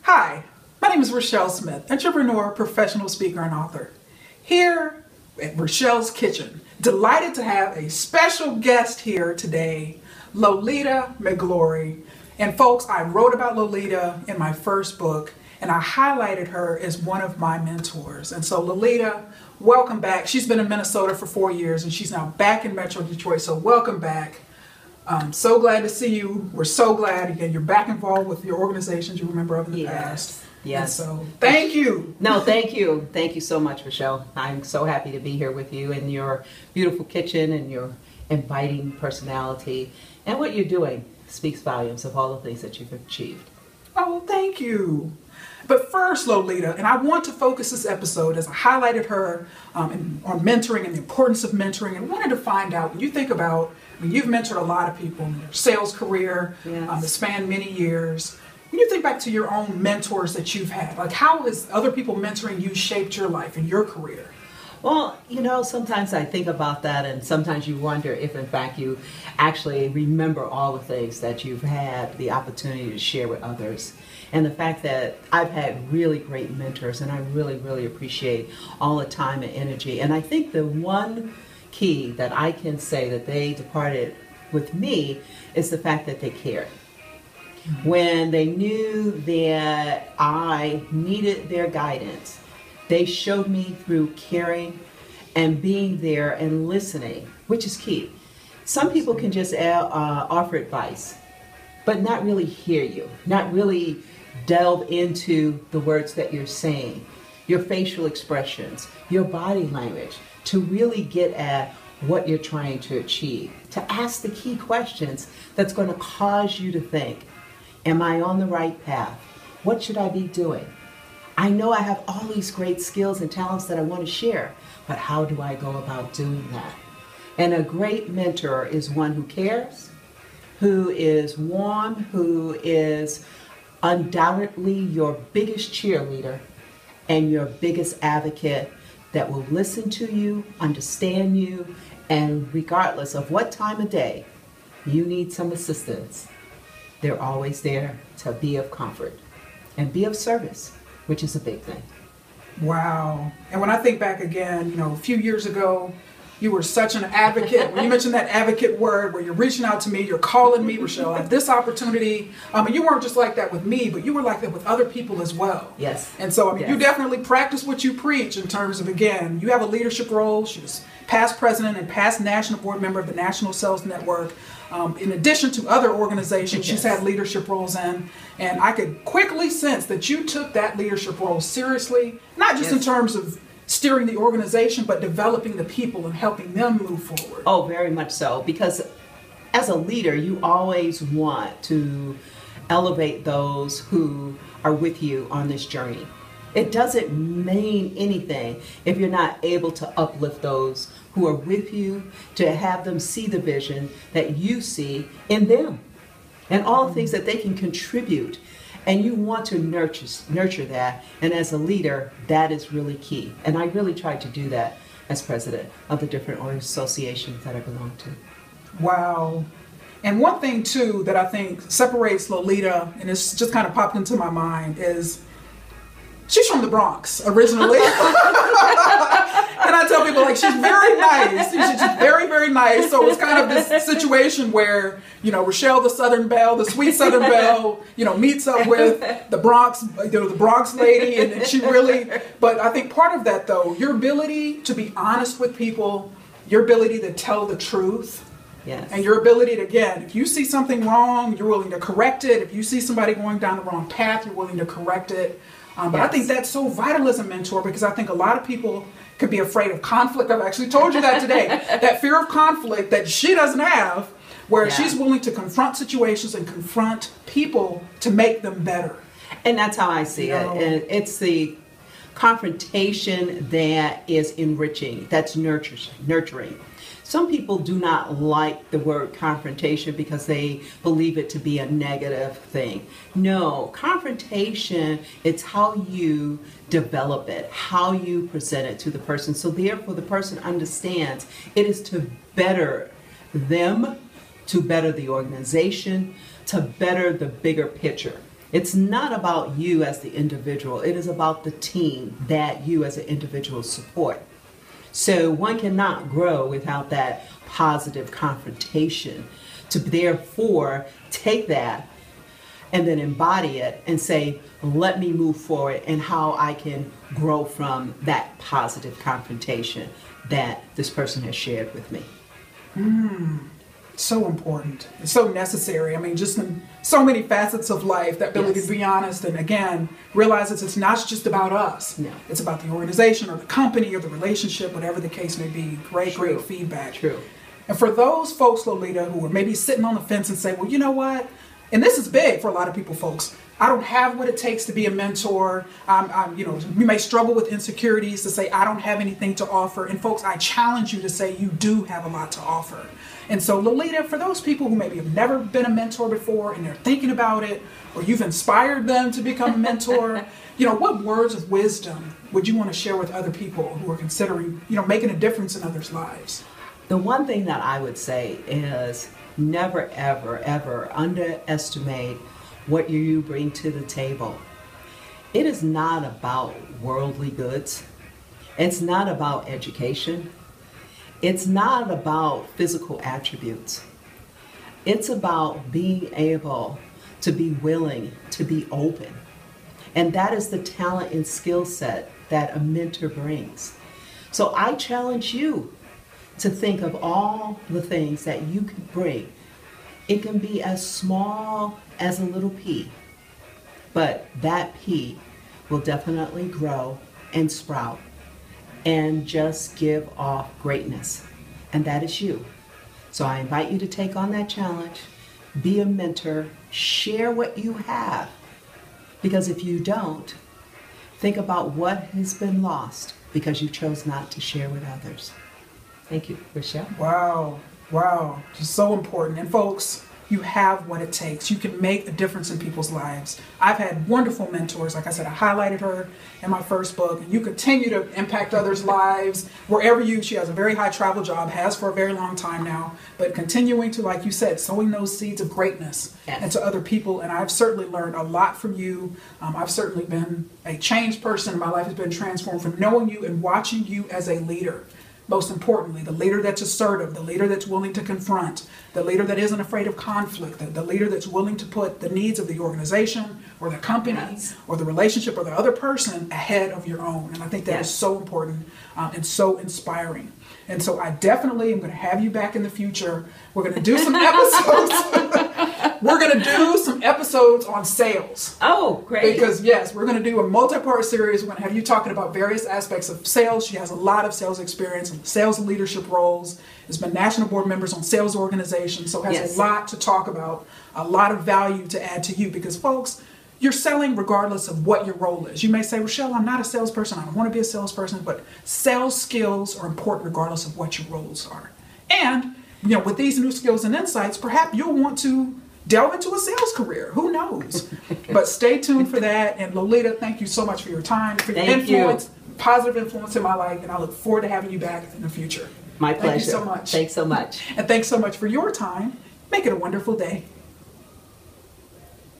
Hi, my name is Rochelle Smith, entrepreneur, professional speaker, and author. Here at Rochelle's Kitchen, delighted to have a special guest here today, Lolita McGlory. And folks, I wrote about Lolita in my first book, and I highlighted her as one of my mentors. And so Lolita, welcome back. She's been in Minnesota for 4 years, and she's now back in Metro Detroit, so welcome back. I'm so glad to see you. We're so glad, again, you're back involved with your organizations you remember of in the past. Yes. And so, thank you. No, thank you. Thank you so much, Rochelle. I'm so happy to be here with you in your beautiful kitchen and your inviting personality. And what you're doing speaks volumes of all the things that you've achieved. Oh, thank you. But first, Lolita, and I want to focus this episode as I highlighted her on mentoring and the importance of mentoring, and wanted to find out, when you think about, you've mentored a lot of people in your sales career that spanned many years. When you think back to your own mentors that you've had, like how has other people mentoring you shaped your life and your career? Well, you know, sometimes I think about that, and sometimes you wonder if, in fact, you actually remember all the things that you've had the opportunity to share with others. And the fact that I've had really great mentors, and I really, really appreciate all the time and energy. And I think the one key that I can say that they departed with me is the fact that they cared. When they knew that I needed their guidance, they showed me through caring and being there and listening, which is key. Some people can just offer advice, but not really hear you, not really delve into the words that you're saying, your facial expressions, your body language, to really get at what you're trying to achieve, to ask the key questions that's going to cause you to think, am I on the right path? What should I be doing? I know I have all these great skills and talents that I want to share, but how do I go about doing that? And a great mentor is one who cares, who is warm, who is undoubtedly your biggest cheerleader and your biggest advocate, that will listen to you, understand you, and regardless of what time of day you need some assistance, they're always there to be of comfort and be of service, which is a big thing. Wow. And when I think back again, you know, a few years ago, you were such an advocate. When you mentioned that advocate word, where you're reaching out to me, you're calling me, Rochelle, I have this opportunity. And you weren't just like that with me, but you were like that with other people as well. Yes. And so, you definitely practice what you preach in terms of, again, you have a leadership role. She was past president and past national board member of the National Sales Network. In addition to other organizations, she's had leadership roles in. And I could quickly sense that you took that leadership role seriously, not just in terms of steering the organization, but developing the people and helping them move forward. Oh, very much so. Because as a leader, you always want to elevate those who are with you on this journey. It doesn't mean anything if you're not able to uplift those who are with you, to have them see the vision that you see in them and all the things that they can contribute. And you want to nurture that. And as a leader, that is really key. And I really tried to do that as president of the different associations that I belong to. Wow. And one thing, too, that I think separates Lolita, and it's just kind of popped into my mind, is she's from the Bronx originally. And I tell people, like, she's very nice. She's just very, very nice. So it's kind of this situation where, you know, Rochelle, the Southern Belle, the sweet Southern Belle, you know, meets up with the Bronx, you know, the Bronx lady. And she really, but I think part of that, though, your ability to be honest with people, your ability to tell the truth. Yes. And your ability to, again, if you see something wrong, you're willing to correct it. If you see somebody going down the wrong path, you're willing to correct it. But I think that's so vital as a mentor, because I think a lot of people could be afraid of conflict. I've actually told you that today. That fear of conflict that she doesn't have, where she's willing to confront situations and confront people to make them better. And that's how I see it. And it's the confrontation that is enriching, that's nurturing. Some people do not like the word confrontation because they believe it to be a negative thing. No, confrontation, it's how you develop it, how you present it to the person. So therefore the person understands it is to better them, to better the organization, to better the bigger picture. It's not about you as the individual. It is about the team that you as an individual support. So one cannot grow without that positive confrontation to therefore take that and then embody it and say, let me move forward and how I can grow from that positive confrontation that this person has shared with me. So important. It's so necessary. I mean, just in so many facets of life, that ability to be honest and, again, realize it's not just about us. No. It's about the organization or the company or the relationship, whatever the case may be. Great feedback. True. And for those folks, Lolita, who are maybe sitting on the fence and say, well, you know what? And this is big for a lot of people, folks. I don't have what it takes to be a mentor. You may struggle with insecurities to say, I don't have anything to offer. And folks, I challenge you to say you do have a lot to offer. And so, Lolita, for those people who maybe have never been a mentor before and they're thinking about it, or you've inspired them to become a mentor, what words of wisdom would you want to share with other people who are considering, making a difference in others' lives? The one thing that I would say is never, ever, ever underestimate what you bring to the table. It is not about worldly goods. It's not about education. It's not about physical attributes. It's about being able to be willing to be open. And that is the talent and skill set that a mentor brings. So I challenge you to think of all the things that you can bring. It can be as small as a little pea, but that pea will definitely grow and sprout and just give off greatness. And that is you. So I invite you to take on that challenge, be a mentor, share what you have. Because if you don't, think about what has been lost because you chose not to share with others. Thank you, Rochelle. Wow. Just so important. And folks, you have what it takes. You can make a difference in people's lives. I've had wonderful mentors. Like I said, I highlighted her in my first book. And you continue to impact others' lives wherever she has a very high travel job, has for a very long time now, but continuing to, like you said, sowing those seeds of greatness into other people. And I've certainly learned a lot from you. I've certainly been a changed person. My life has been transformed from knowing you and watching you as a leader. Most importantly, the leader that's assertive, the leader that's willing to confront, the leader that isn't afraid of conflict, the leader that's willing to put the needs of the organization or the company or the relationship or the other person ahead of your own. And I think that is so important and so inspiring. And so I definitely am going to have you back in the future. We're going to do some episodes. We're going to do some episodes on sales. Oh, great. Because, yes, we're going to do a multi-part series. We're going to have you talking about various aspects of sales. She has a lot of sales experience and sales leadership roles. Has been national board members on sales organizations. So has a lot to talk about, a lot of value to add to you. Because, folks, you're selling regardless of what your role is. You may say, Rochelle, I'm not a salesperson. I don't want to be a salesperson. But sales skills are important regardless of what your roles are. And, with these new skills and insights, perhaps you'll want to delve into a sales career. Who knows? But stay tuned for that. And Lolita, thank you so much for your time, for your influence, positive influence in my life. And I look forward to having you back in the future. My pleasure. Thank you so much. Thanks so much. And thanks so much for your time. Make it a wonderful day.